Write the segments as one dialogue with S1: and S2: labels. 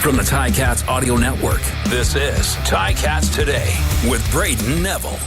S1: From the Ticats Audio Network, this is Ticats Today with Braden Neville.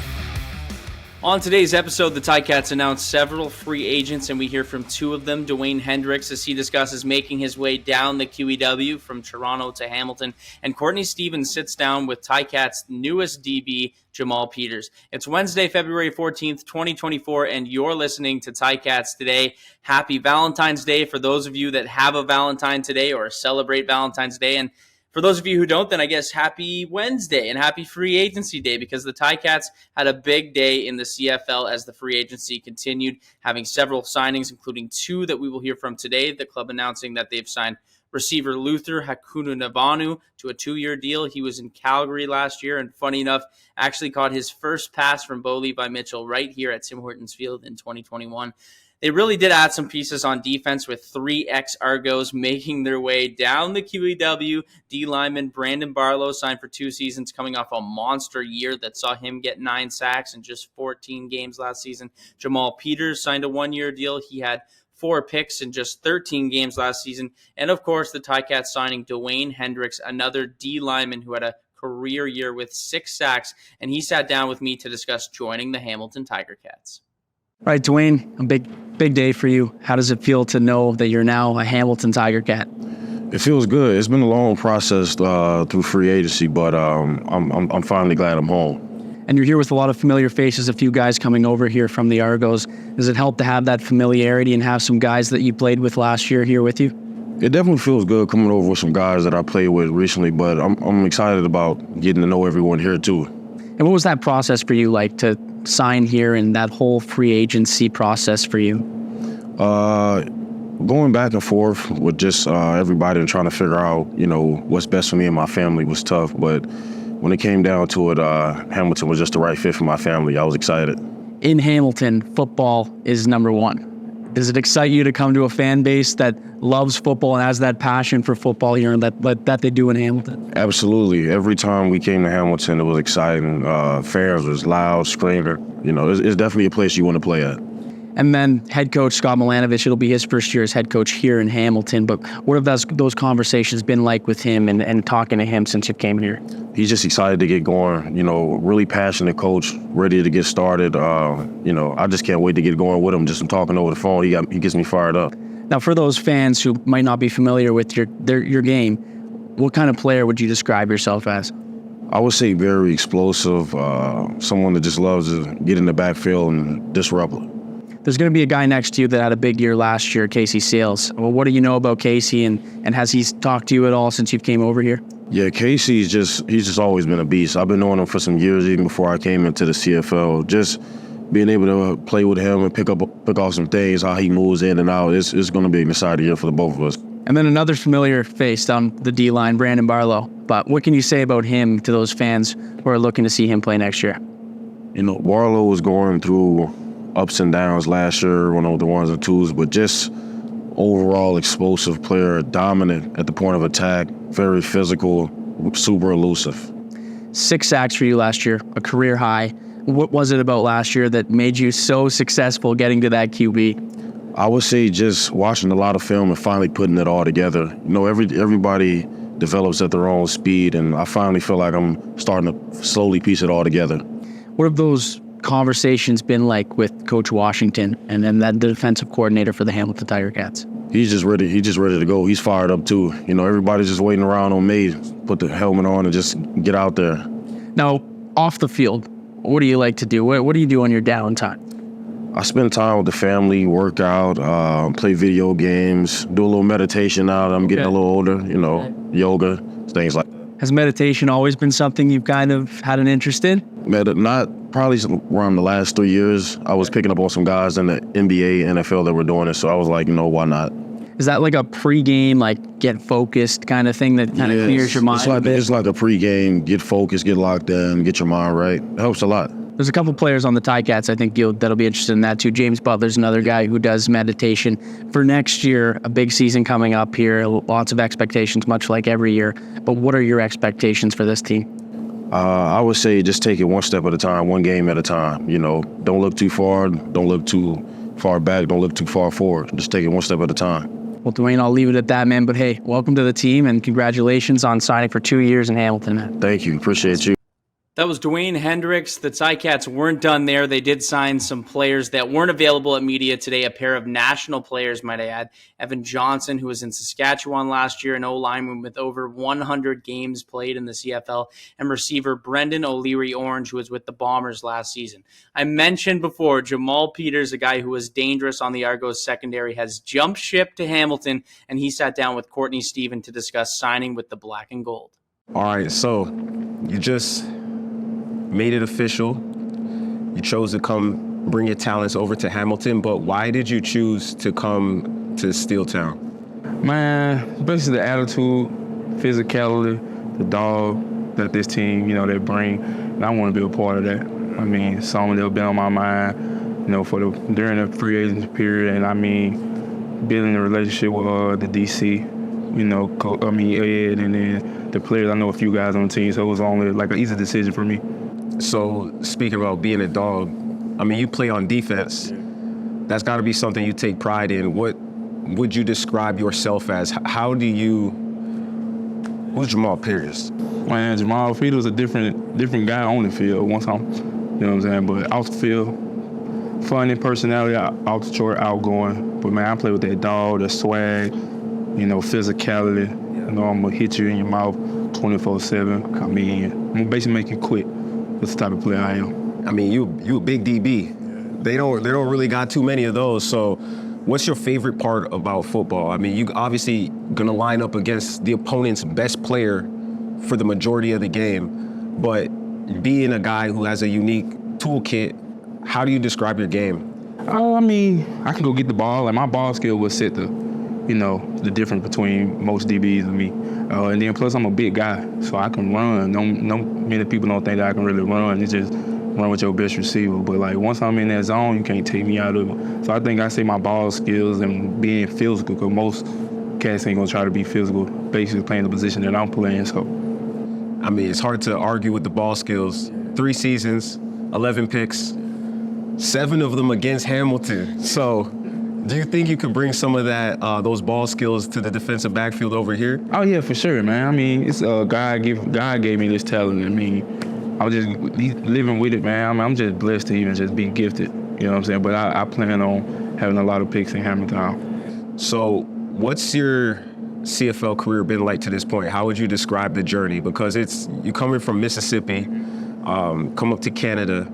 S2: On today's episode, the Ticats announced several free agents, and we hear from two of them. DeWayne Hendrix, as he discusses making his way down the QEW from Toronto to Hamilton, and Courtney Stevens sits down with Ticats' newest DB, Jamal Peters. It's Wednesday, February 14th, 2024, and you're listening to Ticats Today. Happy Valentine's Day for those of you that have a Valentine today or celebrate Valentine's Day, and for those of you who don't, then I guess happy Wednesday and happy free agency day, because the Ticats had a big day in the CFL as the free agency continued, having several signings, including two that we will hear from today. The club announcing that they've signed receiver Luther Hakununavanu to a 2-year deal. He was in Calgary last year, and funny enough, actually caught his first pass from Bo Levi Mitchell right here at Tim Hortons Field in 2021. They really did add some pieces on defense, with 3 ex-Argos making their way down the QEW. D lineman Brandon Barlow signed for 2 seasons, coming off a monster year that saw him get 9 sacks in just 14 games last season. Jamal Peters signed a 1-year deal. He had 4 picks in just 13 games last season. And of course, the Ticats signing DeWayne Hendrix, another D lineman who had a career year with 6 sacks. And he sat down with me to discuss joining the Hamilton Tiger Cats.
S3: Right, DeWayne, a big day for you. How does it feel to know that you're now a Hamilton Tiger Cat?
S4: It feels good. It's been a long process through free agency, but I'm finally glad I'm home.
S3: And you're here with a lot of familiar faces, a few guys coming over here from the Argos. Does it help to have that familiarity and have some guys that you played with last year here with you?
S4: It definitely feels good coming over with some guys that I played with recently, but I'm excited about getting to know everyone here too.
S3: And what was that process for you like to sign here and that whole free agency process for you?
S4: Going back and forth with just everybody and trying to figure out, what's best for me and my family was tough. But when it came down to it, Hamilton was just the right fit for my family. I was excited. In
S3: Hamilton, football is number one. Does it excite you to come to a fan base that loves football and has that passion for football here and that they do in Hamilton?
S4: Absolutely. Every time we came to Hamilton, it was exciting. Fans was loud, screaming. It's definitely a place you want to play at.
S3: And then head coach Scott Milanovich, it'll be his first year as head coach here in Hamilton. But what have those conversations been like with him and talking to him since you came here?
S4: He's just excited to get going. Really passionate coach, ready to get started. I just can't wait to get going with him. Just from talking over the phone, he gets me fired up.
S3: Now, for those fans who might not be familiar with your game, what kind of player would you describe yourself as?
S4: I would say very explosive, someone that just loves to get in the backfield and disrupt.
S3: There's going to be a guy next to you that had a big year last year, Casey Sales. Well, what do you know about Casey, and has he talked to you at all since you came over here?
S4: Yeah, Casey's he's just always been a beast. I've been knowing him for some years, even before I came into the CFL. Just being able to play with him and pick off some things, how he moves in and out, it's going to be an exciting year for the both of us.
S3: And then another familiar face on the D-line, Brandon Barlow. But what can you say about him to those fans who are looking to see him play next year?
S4: Barlow was going through ups and downs last year, one of the 1s and 2s, but just overall explosive player, dominant at the point of attack, very physical, super elusive.
S3: 6 sacks for you last year, a career high. What was it about last year that made you so successful getting to that QB?
S4: I would say just watching a lot of film and finally putting it all together. Everybody develops at their own speed, and I finally feel like I'm starting to slowly piece it all together.
S3: What have those conversations been like with Coach Washington and then that defensive coordinator for the Hamilton Tiger Cats?
S4: He's just ready to go. He's fired up too. Everybody's just waiting around on me, put the helmet on and just get out there.
S3: Now, off the field, what do you like to do? What do you do on your downtime?
S4: I spend time with the family, work out, play video games, do a little meditation now that I'm getting a little older, yoga, things like that.
S3: Has meditation always been something you've kind of had an interest in?
S4: Not probably around the last 3 years. I was picking up on some guys in the NBA, NFL that were doing it, so I was like, why not?
S3: Is that like a pregame, like get focused kind of thing that kind of clears your mind a bit?
S4: It's like a pregame, get focused, get locked in, get your mind right. It helps a lot.
S3: There's a couple players on the Ticats I think that'll be interested in that too. James Butler's another guy who does meditation. For next year, a big season coming up here, lots of expectations, much like every year. But what are your expectations for this team?
S4: I would say just take it one step at a time, one game at a time. Don't look too far, don't look too far back, don't look too far forward. Just take it one step at a time.
S3: Well, Dwayne, I'll leave it at that, man. But hey, welcome to the team and congratulations on signing for 2 years in Hamilton, man.
S4: Thank you. Appreciate you.
S2: That was DeWayne Hendrix. The Ticats weren't done there. They did sign some players that weren't available at media today, a pair of national players, might I add. Evan Johnson, who was in Saskatchewan last year, an O-lineman with over 100 games played in the CFL, and receiver Brendan O'Leary-Orange, who was with the Bombers last season. I mentioned before, Jamal Peters, a guy who was dangerous on the Argos secondary, has jumped ship to Hamilton, and he sat down with Courtney Stephen to discuss signing with the Black and Gold.
S5: All right, so you just made it official. You chose to come bring your talents over to Hamilton, but why did you choose to come to Steeltown?
S6: Man, basically the attitude, physicality, the dog that this team, they bring, and I want to be a part of that. I mean, something that'll be on my mind, during the free agency period, and I mean, building a relationship with the DC, Ed, and then the players. I know a few guys on the team, so it was only like an easy decision for me.
S5: So speaking about being a dog, I mean, you play on defense. That's got to be something you take pride in. What would you describe yourself as? Who's Jamal Peters?
S6: Man, Jamal Peters was a different guy on the field. Once I'm, but off the field, funny personality, off the short, outgoing. But man, I play with that dog, the swag, physicality. I'm gonna hit you in your mouth 24/7. I mean, I'm gonna basically make you quit. That's the type of player I am.
S5: I mean, you a big DB. Yeah. They don't really got too many of those. So what's your favorite part about football? I mean, you obviously gonna line up against the opponent's best player for the majority of the game, but being a guy who has a unique toolkit, how do you describe your game?
S6: I mean, I can go get the ball, and my ball skill will set the difference between most DBs and me. And then plus I'm a big guy, so I can run. No many people don't think that I can really run. It's just run with your best receiver. But like once I'm in that zone, you can't take me out of it. So I think I say my ball skills and being physical, because most cats ain't gonna try to be physical, basically playing the position that I'm playing. So
S5: I mean, it's hard to argue with the ball skills. 3 seasons, 11 picks, 7 of them against Hamilton. So do you think you could bring some of that, those ball skills to the defensive backfield over here?
S6: Oh yeah, for sure, man. I mean, it's God gave me this talent. I mean, I was just living with it, man. I'm just blessed to even just be gifted. You know what I'm saying? But I plan on having a lot of picks in Hamilton.
S5: So, what's your CFL career been like to this point? How would you describe the journey? Because you coming from Mississippi, come up to Canada.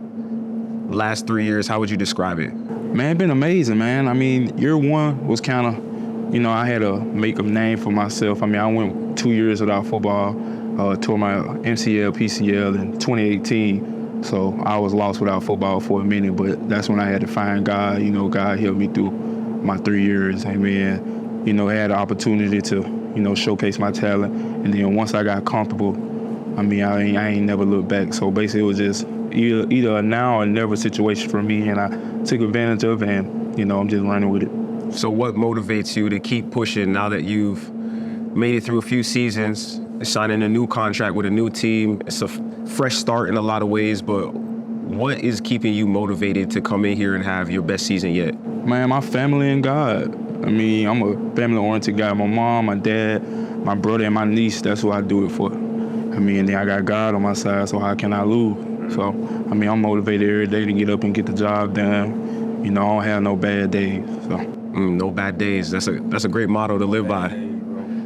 S5: Last 3 years, how would you describe it?
S6: Man, it's been amazing, man. I mean, year one was kind of, I had to make a name for myself. I mean, I went 2 years without football, tore my MCL, PCL in 2018. So I was lost without football for a minute, but that's when I had to find God. God helped me through my 3 years. Amen. I had the opportunity to, showcase my talent. And then once I got comfortable, I mean, I ain't never looked back. So basically it was just either a now or never situation for me, and I took advantage of it, and I'm just running with it.
S5: So what motivates you to keep pushing now that you've made it through a few seasons, signing a new contract with a new team? It's a fresh start in a lot of ways, but what is keeping you motivated to come in here and have your best season yet?
S6: Man, my family and God. I mean, I'm a family-oriented guy. My mom, my dad, my brother, and my niece, that's who I do it for. I mean, and then I got God on my side, so how can I lose? So, I mean, I'm motivated every day to get up and get the job done. I don't have no bad days. So.
S5: No bad days. That's a great motto to live by.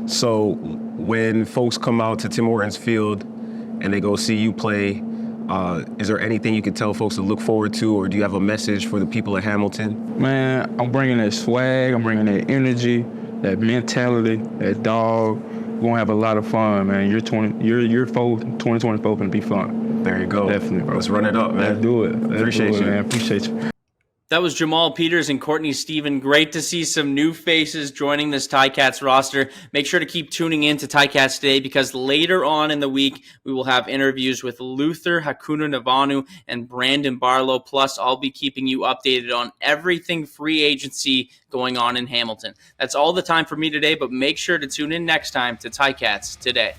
S5: So, when folks come out to Tim Hortons Field and they go see you play, is there anything you can tell folks to look forward to, or do you have a message for the people of Hamilton?
S6: Man, I'm bringing that swag, I'm bringing that energy, that mentality, that dog. We're gonna have a lot of fun, man. Year 2024 gonna be fun.
S5: There you go.
S6: Definitely, bro.
S5: Let's run it up, man.
S6: Let's do it.
S5: Appreciate you,
S6: man. Appreciate you.
S2: That was Jamal Peters and Courtney Stephen. Great to see some new faces joining this Ticats roster. Make sure to keep tuning in to Ticats Today, because later on in the week, we will have interviews with Luther Hakuna-Navanu and Brandon Barlow. Plus, I'll be keeping you updated on everything free agency going on in Hamilton. That's all the time for me today, but make sure to tune in next time to Ticats Today.